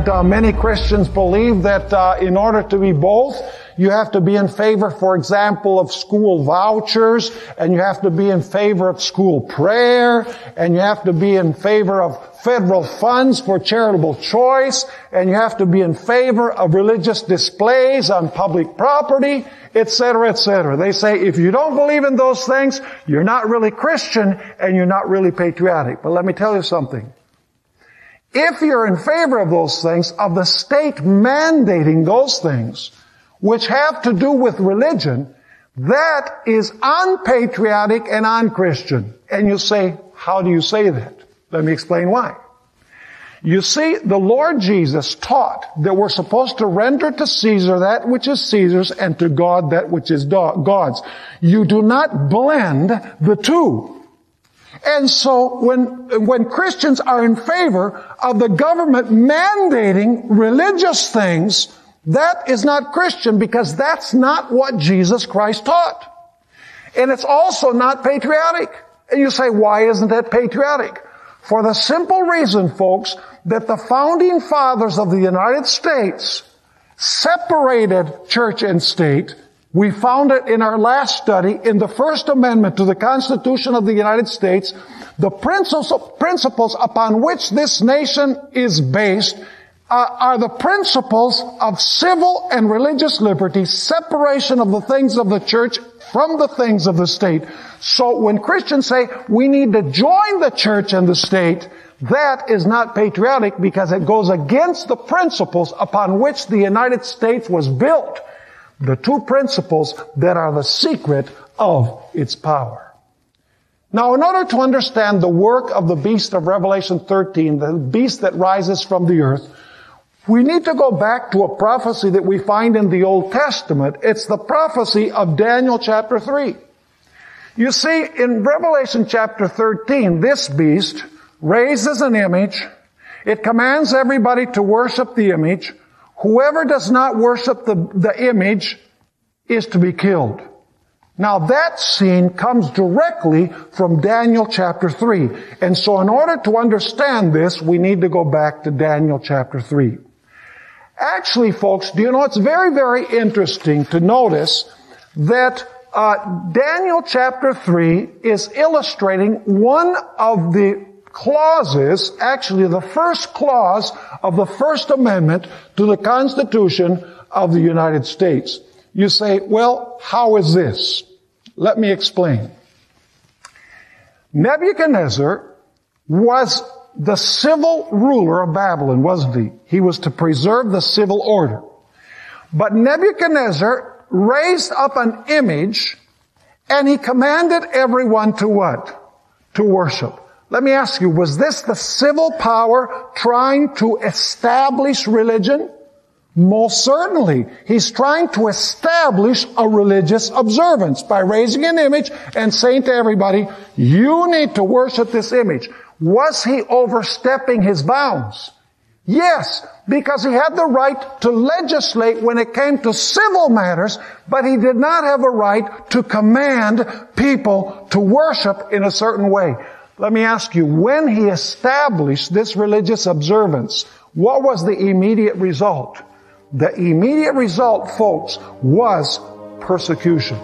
And many Christians believe that in order to be both, you have to be in favor, for example, of school vouchers, and you have to be in favor of school prayer, and you have to be in favor of federal funds for charitable choice, and you have to be in favor of religious displays on public property, etc., etc. They say if you don't believe in those things, you're not really Christian and you're not really patriotic. But let me tell you something. If you're in favor of those things, of the state mandating those things, which have to do with religion, that is unpatriotic and unchristian. And you say, how do you say that? Let me explain why. You see, the Lord Jesus taught that we're supposed to render to Caesar that which is Caesar's and to God that which is God's. You do not blend the two. And so when Christians are in favor of the government mandating religious things, that is not Christian, because that's not what Jesus Christ taught. And it's also not patriotic. And you say, why isn't that patriotic? For the simple reason, folks, that the founding fathers of the United States separated church and state. We found it in our last study in the First Amendment to the Constitution of the United States. The principles upon which this nation is based are the principles of civil and religious liberty, separation of the things of the church from the things of the state. So when Christians say we need to join the church and the state, that is not patriotic, because it goes against the principles upon which the United States was built. The two principles that are the secret of its power. Now, in order to understand the work of the beast of Revelation 13, the beast that rises from the earth, we need to go back to a prophecy that we find in the Old Testament. It's the prophecy of Daniel chapter 3. You see, in Revelation chapter 13, this beast raises an image. It commands everybody to worship the image. Whoever does not worship the image is to be killed. Now that scene comes directly from Daniel chapter 3. And so in order to understand this, we need to go back to Daniel chapter 3. Actually, folks, do you know, it's very, very interesting to notice that Daniel chapter 3 is illustrating one of the clauses, actually the first clause of the First Amendment to the Constitution of the United States. You say, well, how is this? Let me explain. Nebuchadnezzar was the civil ruler of Babylon, wasn't he? He was to preserve the civil order. But Nebuchadnezzar raised up an image, and he commanded everyone to what? To worship. Let me ask you, was this the civil power trying to establish religion? Most certainly. He's trying to establish a religious observance by raising an image and saying to everybody, you need to worship this image. Was he overstepping his bounds? Yes, because he had the right to legislate when it came to civil matters, but he did not have a right to command people to worship in a certain way. Let me ask you, when he established this religious observance, what was the immediate result? The immediate result, folks, was persecution.